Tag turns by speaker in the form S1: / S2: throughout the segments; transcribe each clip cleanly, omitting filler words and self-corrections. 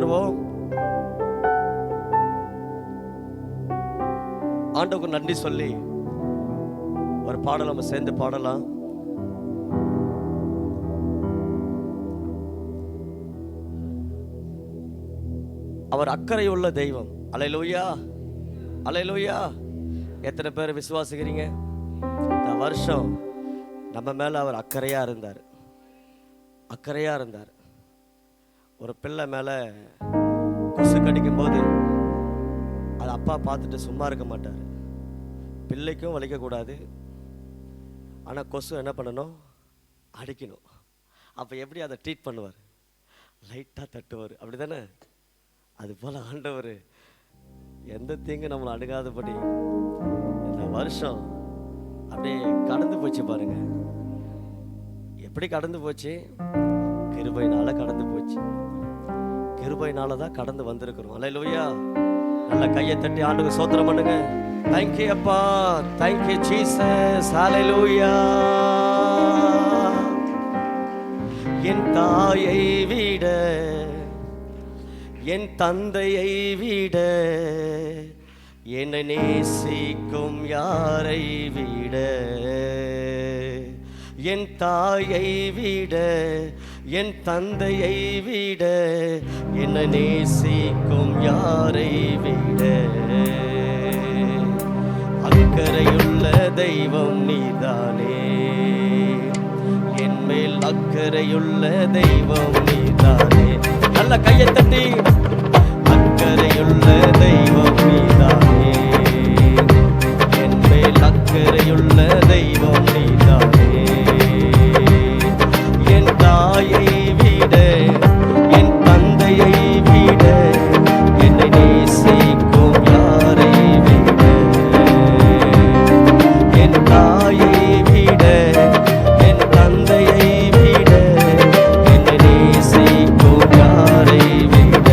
S1: தட்டுவோம். ஆண்டவருக்கு நன்றி சொல்லி ஒரு பாடல் நம்ம சேர்ந்து பாடலாம். அவர் அக்கறையுள்ள தெய்வம். அல்லேலூயா, அல்லேலூயா. எத்தனை பேர் விசுவாசிக்கிறீங்க? இந்த வருஷம் நம்ம மேல அவர் அக்கறையா இருந்தார், அக்கறையா இருந்தார். ஒரு பிள்ளை மேல கொசு கடிக்கும் போது அது அப்பா பார்த்துட்டு சும்மா இருக்க மாட்டார். பிள்ளைக்கும் வலிக்கக்கூடாது, ஆனால் கொசு என்ன பண்ணணும்? அடிக்கணும். அப்போ எப்படி அதை ட்ரீட் பண்ணுவார்? லைட்டாக தட்டுவார், அப்படி தானே? அது போல் ஆண்டவர் எந்த தீங்கு நம்மளை அணுகாதபடி இந்த வருஷம் அப்படியே கடந்து போச்சு பாருங்க. எப்படி கடந்து போச்சு? கிருபையினால கடந்து போச்சு. கிருபையினால தான் கடந்து வந்திருக்கிறோம். அல்லேலூயா. நல்ல கையை தட்டி ஆண்டுக்கு ஸ்தோத்திரம் பண்ணுங்க. தேங்க்யூ அப்பா, தேங்க்யூ ஜீசஸ். அல்லேலூயா. என் தாயை விட, என் தந்தையை விட, என்னை நேசிக்கும் யாரை விட, என் தாயை விட, என் தந்தையை விட, என்னை நேசிக்கும் யாரை விட, அக்கறையுள்ள தெய்வம் நீதானே, என் மேல் அக்கறையுள்ள தெய்வம் நீதானே. நல்ல கையை தட்டி, அக்கறையுள்ள தெய்வம் நீதானே, என் மேல் அக்கறையுள்ள தெய்வம் நீதானே, என் தாயை விட, என் தந்தையை விட, என்னை நேசிக்கும் யாரை விட, என் தாயை விட, என் தந்தையை விட, என்னை நேசிக்கும் யாரை விட,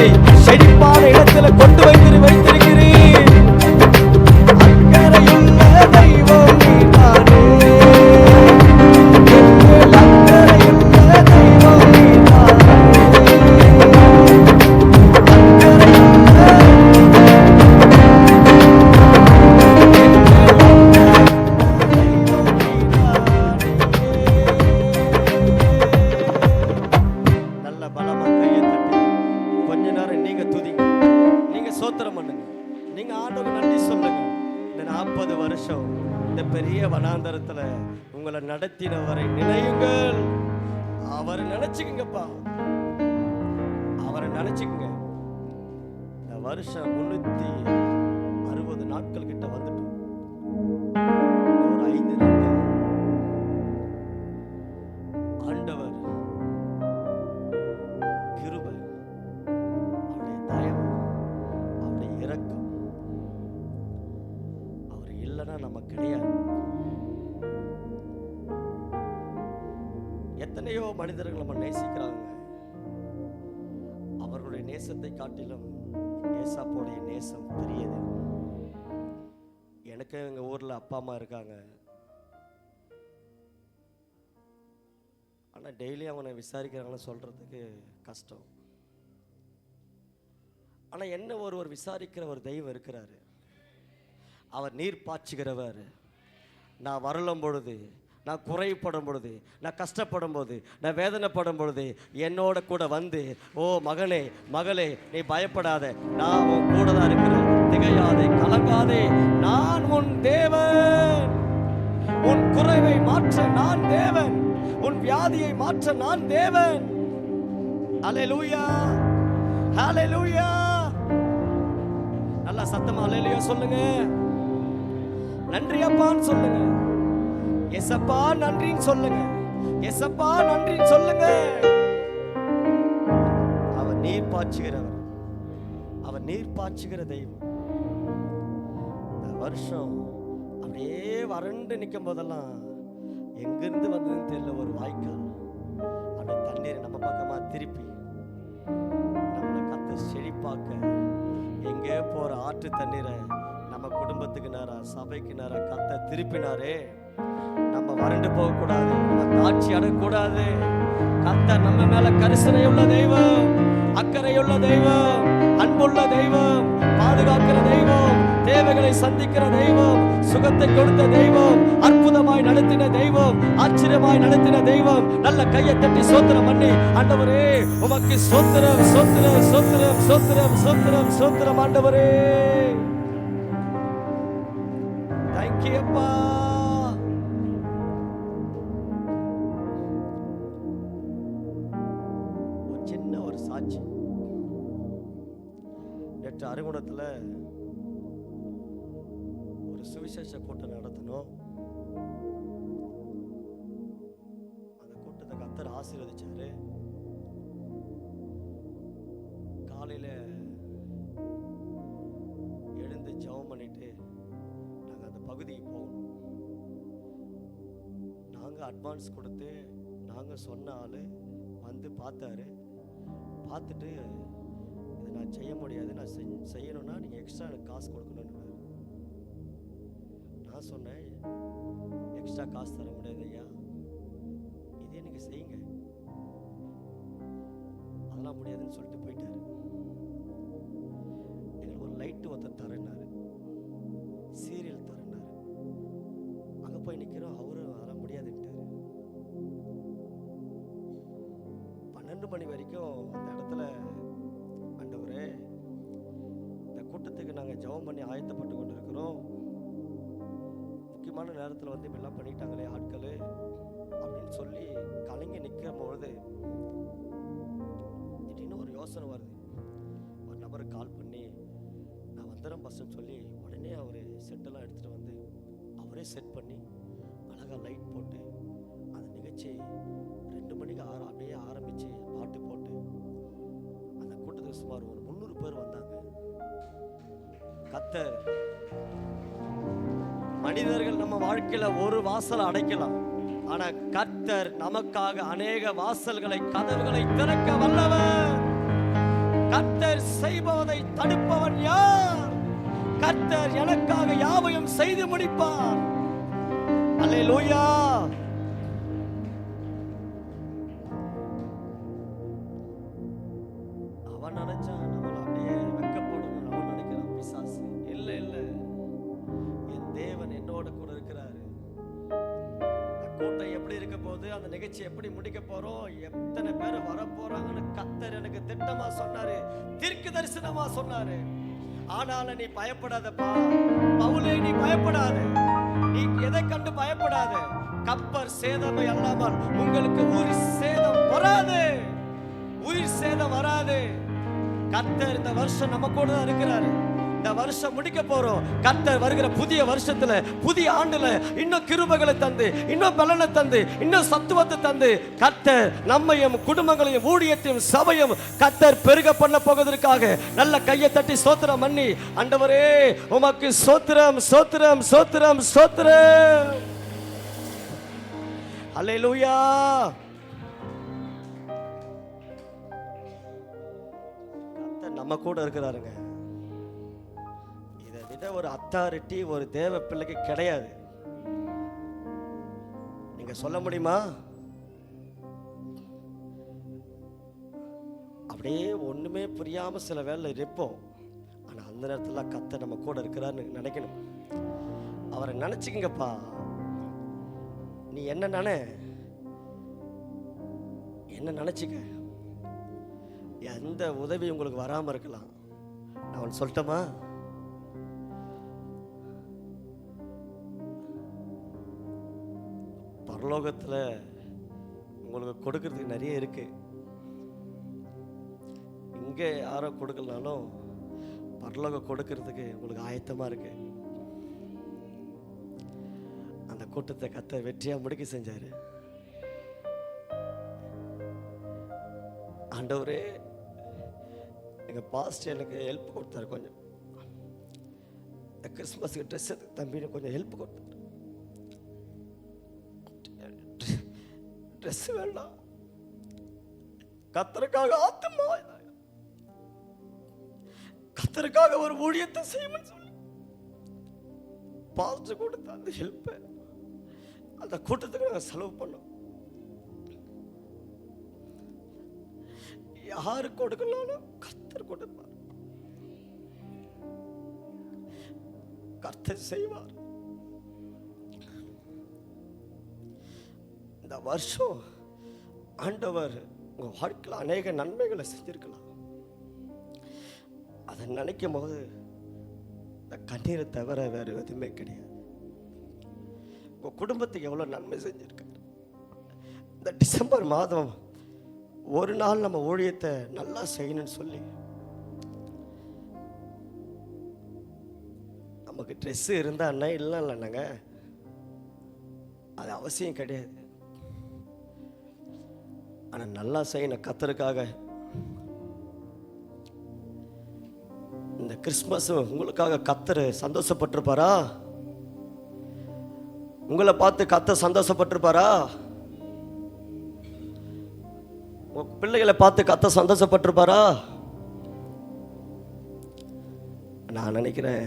S1: என்னை செழிப்பான இடத்துல கொண்டு வைத்திருக்கிறீர். அக்கறையுள்ள தெய்வம் நீதானே, என்மேல் அக்கறையுள்ள தெய்வம் நீதானே. நல்ல பலமா கையை தட்டி கொஞ்ச நேரம் நீங்க துதிங்க, நீங்க சோத்திரம் பண்ணுங்க, நீங்க ஆண்டவருக்கு நன்றி சொல்லுங்க. இந்த 40 வருஷம் இந்த பெரிய வனாந்தரத்துல உங்களை நடத்தினவரை நினையுங்கள். அவரை நினைச்சுக்குங்கப்பா, அவரை நினைச்சுக்குங்க. இந்த வருஷம் 360 நாட்கள் கிட்ட வந்துட்டோம். ஒரு 5 நாட்கள் ஆண்டவர் கிருபை, அவருடைய தயவு, அவருடைய இரக்கம், அவர் இல்லைன்னா நம்ம கிடையாது. எத்தனையோ மனிதர்கள் நம்ம நேசிக்கிறாங்க, அவர்களுடைய நேசத்தை காட்டிலும் ஏசாப்போடைய நேசம் பெரியது. எனக்கு எங்க ஊர்ல அப்பா அம்மா இருக்காங்க, ஆனா டெய்லி அவனை விசாரிக்கிறாங்கன்னு சொல்றதுக்கு கஷ்டம். ஆனா என்ன ஒருவர் விசாரிக்கிற ஒரு தெய்வம் இருக்கிறாரு. அவர் நீர் பாய்ச்சுகிறவர். நான் வரலும் பொழுது, நான் குறைப்படும் பொழுது, நான் கஷ்டப்படும் போது, நான் வேதனைப்படும் பொழுது என்னோட கூட வந்து, ஓ மகனே மகளே நீ பயப்படாத, நான் உன் கூட தான் இருக்கிறேன், திகையாதே கலங்காதே, நான் உன் தேவன், உன் குறைவை மாற்ற நான் தேவன், உன் வியாதியை மாற்ற நான் தேவன். ஹல்லேலூயா, ஹல்லேலூயா. நல்லா சத்தமா ஹல்லேலூயா சொல்லுங்க. நன்றி அப்பான்னு சொல்லுங்க. ஏசப்பா நன்றின்னு சொல்லுங்க. ஏசப்பா நன்றின்னு சொல்லுங்க. அவர் நீர் பாய்ச்சுகிறவர், அவர் நீர் பாய்ச்சுகிற தெய்வம். இந்த வருஷம் அப்படியே வறண்டு நிற்கும் போதெல்லாம் எங்கிருந்து வந்ததுன்னு தெரியல ஒரு வாய்க்கால் அந்த தண்ணீரை நம்ம பக்கமா திருப்பி நம்மளை கத்த செழிப்பாக்க, எங்கே போற ஆற்று தண்ணீரை நம்ம குடும்பத்துக்கு நேரா, சபைக்கு நேரா கத்த திருப்பினாரே. நம்ம வறண்டு போக கூடாது, நம்ம தாட்சி அடக்கூடாது. கர்த்தர் நம்ம மேல கரிசனை உள்ள தெய்வம், அக்கறையுள்ள தெய்வம், அன்புள்ள தெய்வம், பாதுகாக்கிற தெய்வம், தேவைகளை சந்திக்கிற தெய்வம், சுகத்தை கொடுத்த தெய்வம், அற்புதமாய் நடத்தின தெய்வம், ஆச்சரியமாய் நடத்தின தெய்வம். நல்ல கையை தட்டி சோத்திரம் பண்ணி, ஆண்டவரே உமக்கு சோத்திரம் சோத்திரம் சோத்திரம் சோத்திரம் சோத்திரம் சோத்திரம். ஆண்டவரே தேங்க்யூ அப்பா. சாட்சி, நேற்று அருங்குணத்துல ஒரு சுவிசேஷ கூட்டம் நடத்தணும். அந்த கூட்டத்தை கர்த்தர் ஆசீர்வதிச்சாரு. காலையில எழுந்து ஜெபம் பண்ணிட்டு நாங்க அந்த பகுதிக்கு போகணும். நாங்க அட்வான்ஸ் கொடுத்து நாங்க சொன்ன ஆளு வந்து பார்த்தாரு. பார்த்துட்டு இதை நான் செய்ய முடியாது, நான் செய்யணும்னா நீங்கள் எக்ஸ்ட்ரா எனக்கு காசு கொடுக்கணும்னு. நான் சொன்னேன், எக்ஸ்ட்ரா காசு தர முடியாது ஐயா, இதே நீங்கள் செய்யுங்க. அதெல்லாம் முடியாதுன்னு சொல்லிட்டு போயிட்டாரு. எங்களுக்கு ஒரு லைட்டு ஒருத்தர் தரேன்னாரு, சீரியல் தரேன்னாரு. அங்கே போய் நிற்கிறோம், அவரும் அதெல்லாம் முடியாதுன்ட்டாரு. 12 மணி வரைக்கும் அந்த இடத்துல, ஆண்டவரே இந்த கூட்டத்துக்கு நாங்கள் ஜெபம் பண்ணி ஆயத்தப்பட்டு கொண்டு இருக்கிறோம், முக்கியமான நேரத்தில் வந்து இப்படிலாம் பண்ணிட்டாங்களே ஆட்கள் அப்படின்னு சொல்லி கலங்கி நிற்கும் பொழுது திடீர்னு ஒரு யோசனை வருது. ஒரு நபருக்கு கால் பண்ணி நான் வந்துடுறேன் பஸ்ன்னு சொல்லி உடனே அவர் செட்டெல்லாம் எடுத்துகிட்டு வந்து அவரே செட் பண்ணி அழகாக லைட் போட்டு அந்த நிகழ்ச்சி 2 மணிக்கு அப்படியே ஆரம்பித்து பாட்டு போட்டு அந்த கூட்டத்துக்கு சுமார் ஒரு 300 பேர் வந்தாங்க. கர்த்தர், மனிதர்கள் நம்ம வாழ்க்கையில ஒரு வாசலை அடைக்கலாம், ஆனா கர்த்தர் நமக்காக அநேக வாசல்களை, கதவுகளை திறக்க வல்லவர். கர்த்தர் வருகிறதை தடுப்பவன் யார்? கர்த்தர் எனக்காக யாவையும் செய்து முடிப்பார். அல்லேலூயா. அவன் நினைச்சான் நம்மள அப்படியே வெட்கப்படணும், அவன் நினைக்கிறான் பிசாசு. இல்ல இல்ல, என் தேவன் என்னோட கூட இருக்கிறாரு. கூட்டம் எப்படி இருக்க போகுது, அந்த நிகழ்ச்சி எப்படி முடிக்க போறோம், எத்தனை பேர் வர போறாங்கன்னு கர்த்தர் எனக்கு திட்டமா சொன்னாரு, தீர்க்க தரிசனமா சொன்னாரு. ஆனாலும் நீ பயப்படாதப்பா பவுலே, நீ பயப்படாத, நீ எதை கண்டு பயப்படாத. கப்பர் சேதம் அல்லாமல் உங்களுக்கு உயிர் சேதம் வராது, உயிர் சேதம் வராது. கர்த்தர் இந்த வருஷம் நம்ம கூட தான் இருக்கிறாரு. இந்த வருஷம் முடிக்க போறோம். கர்த்தர் வருகிற புதிய வருஷத்துல, புதிய ஆண்டுல இன்னும் கிருபைகளை தந்து, இன்னும் பலனை தந்து, இன்னும் சத்துவத்தை தந்து கர்த்தர் நம்மையும் குடும்பங்களையும் ஊழியத்தையும் சபையும் கர்த்தர் பெருக பண்ண போவதற்காக நல்ல கையை தட்டி ஸ்தோத்திரம் பண்ணி, ஆண்டவரே உமக்கு ஸ்தோத்திரம் ஸ்தோத்திரம் ஸ்தோத்திரம் ஸ்தோத்திரம். அல்லேலூயா. கர்த்தர் நம்ம கூட இருக்கிறாருங்க. ஒரு அத்தாரிட்டி ஒரு தேவ பிள்ளைக்கு கிடையாது. நீங்க சொல்ல முடியுமா? அப்படியே ஒண்ணுமே புரியாம சில வேலை இருப்போம். ஆனா அந்த நேரத்துல கர்த்தர் நம்ம கூட இருக்கிறான்னு நினைக்கணும். அவரை நினைச்சுக்கங்கப்பா. நீ என்ன நினைச்சுக்க, எந்த உதவி உங்களுக்கு வராம இருக்கலாம். நான் சொல்லட்டுமா? பரலோகத்தில் உங்களுக்கு கொடுக்கறதுக்கு நிறைய இருக்கு. இங்கே யாரோ கொடுக்கலனாலும் பரலோகம் கொடுக்கறதுக்கு உங்களுக்கு ஆயத்தமா இருக்கு. அந்த கூட்டத்தை கர்த்தர் வெற்றியா முடிக்க செஞ்சாரு. ஆண்டவரே, எங்க பாஸ்டர் எனக்கு ஹெல்ப் கொடுத்தாரு. கொஞ்சம் கிறிஸ்மஸ்க்கு ட்ரெஸ் தம்பி கொஞ்சம் ஹெல்ப் கொடுத்தாரு. ட்ரெஸ் வேண்டாம், கர்த்தருக்காக ஆத்துமா, கர்த்தருக்காக ஒரு ஊழியத்தை செய்யணும்னு சொல்லி பாஸ்டர் கொடுத்த அந்த ஹெல்ப்பை அந்த கூட்டத்துக்கு நாங்கள் செலவு பண்ணோம். யாரு கொடுக்கலாலும் கர்த்தர் கொடுப்பார், கர்த்தர் செய்வார். இந்த வருஷம் ஆண்டவர் உங்க வாழ்க்கையில் அநேக நன்மைகளை செஞ்சிருக்கலாம். அதை நினைக்கும் போது இந்த கண்ணீரை தவிர வேற எதுவுமே கிடையாது. உங்க குடும்பத்துக்கு எவ்வளவு நன்மை செஞ்சிருக்காரு. இந்த டிசம்பர் மாதம் ஒரு நாள் நம்ம ஊழியத்தை நல்லா செய்யணும்னு சொல்லி நமக்கு ட்ரெஸ் இருந்தா என்ன இல்லைன்னாங்க, அது அவசியம் கிடையாது. ஆனா நல்லா செய்யணும் கர்த்தருக்காக. இந்த கிறிஸ்மஸ் உங்களுக்காக கர்த்தர் சந்தோஷப்பட்டிருப்பாரா? உங்களை பார்த்து கர்த்தர் சந்தோஷப்பட்டிருப்பாரா? உங்க பிள்ளைகளை பார்த்து கர்த்தர் சந்தோஷப்பட்டிருப்பாரா? நான் நினைக்கிறேன்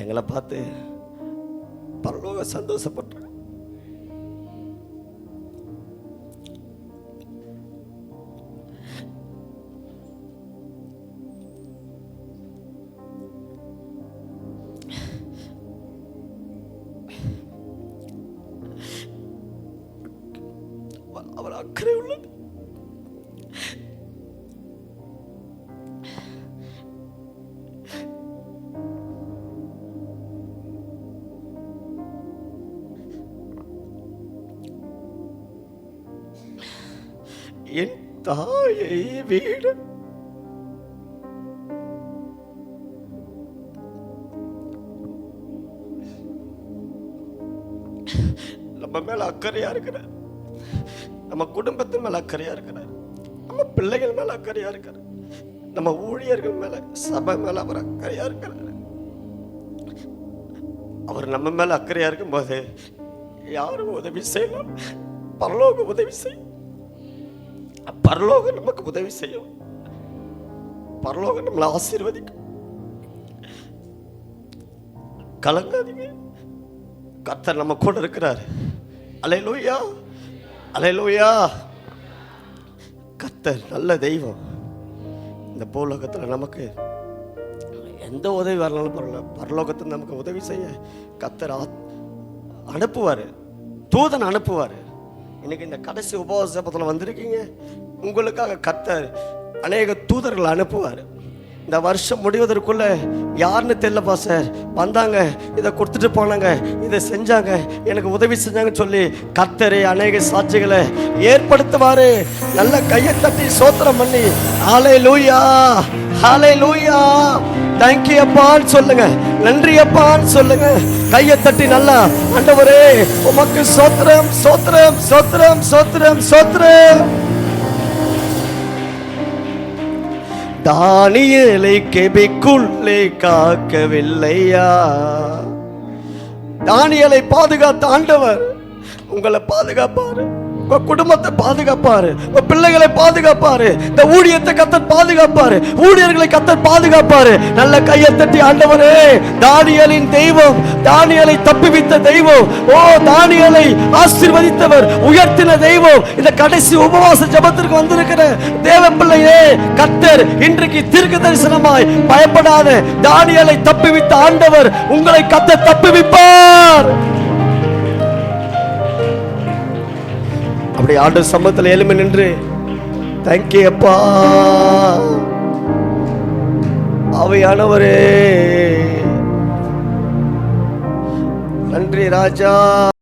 S1: எங்களை பார்த்து பரலோக சந்தோஷப்பட்டு அவர் அக்கறை உள்ளது. என் தாயை வீடு நம்ம மேல அக்கறையா இருக்கிறார், நம்ம குடும்பத்தின் மேல அக்கறையா இருக்கிறார், நம்ம பிள்ளைகள் மேல அக்கறையா இருக்கிறார், நம்ம ஊழியர்கள் மேல சபை மேல அவர் அக்கறையா இருக்கிறார். அவர் நம்ம மேல அக்கறையா இருக்கும் போது யாரும் உதவி செய்யலாம், பரலோக உதவி செய்யும், பரலோகம் நமக்கு உதவி செய்யும். பரலோகம் நம்மளை ஆசீர்வதிக்கும். கலங்காதீங்க, கர்த்தர் நம்ம கூட இருக்கிறார். அல்லேலூயா, அல்லேலூயா. கர்த்தர் நல்ல தெய்வம். இந்த பூலோகத்தில் நமக்கு எந்த உதவி வரலாலும் பரவாயில்ல, பரலோகத்தில் நமக்கு உதவி செய்ய கர்த்தர் அனுப்புவார், தூதன் அனுப்புவார். இன்னைக்கு இந்த கடைசி உபவாச ஜெபத்தில் வந்திருக்கீங்க, உங்களுக்காக கர்த்தர் அநேக தூதர்கள் அனுப்புவார். இந்த வருஷம் முடிவதற்குள்ள யாருன்னு தெரியலப்பா சார், வந்தாங்க, இதை கொடுத்துட்டு போனாங்க, இதை செஞ்சாங்க, எனக்கு உதவி செஞ்சாங்கன்னு சொல்லி கர்த்தரே அநேக சாட்சிகளை ஏற்படுத்துவாரு. நல்ல கையை தட்டி சோத்திரம் பண்ணி ஹல்லேலூயா, ஹல்லேலூயா, தேங்க்யூ அப்பான்னு சொல்லுங்க, நன்றி அப்பான்னு சொல்லுங்க. கையை தட்டி நல்லா, ஆண்டவரே உமக்கு சோத்திரம், சோத்திரம், சோத்திரம், சோத்திரம், சோத்திரம். தானியேலை கெபிக்குள்ளே காக்கவில்லையா? தானியேலை பாதுகாத்த ஆண்டவர் உங்களை பாதுகாப்பாரு, உங்க குடும்பத்தை பாதுகாப்பாரு, உங்க பிள்ளைகளை பாதுகாப்பாரு, இந்த ஊழியத்தை கர்த்தர் பாதுகாப்பாரு, ஊழியர்களை கர்த்தர் பாதுகாப்பாரு. நல்ல கையை தட்டி ஆண்டவரே, தானியேலின் தெய்வம், தானியேலை தப்புவித்த தெய்வம், ஓ தானியேலை ஆசீர்வதித்தவர், உயர்த்தின தெய்வம், இந்த கடைசி உபவாச ஜெபத்திற்கு வந்திருக்கிற தேவ பிள்ளையே, கர்த்தர் இன்றைக்கு தீர்க்க தரிசனமாய் பயப்படாத, தானியேலை தப்புவித்த ஆண்டவர் உங்களை கர்த்தர் தப்புவிப்பார். அப்படி ஆண்டு சமூகத்தில் எழும்பி நின்று தேங்க்யூ அப்பா, ஆவியானவரே நன்றி ராஜா.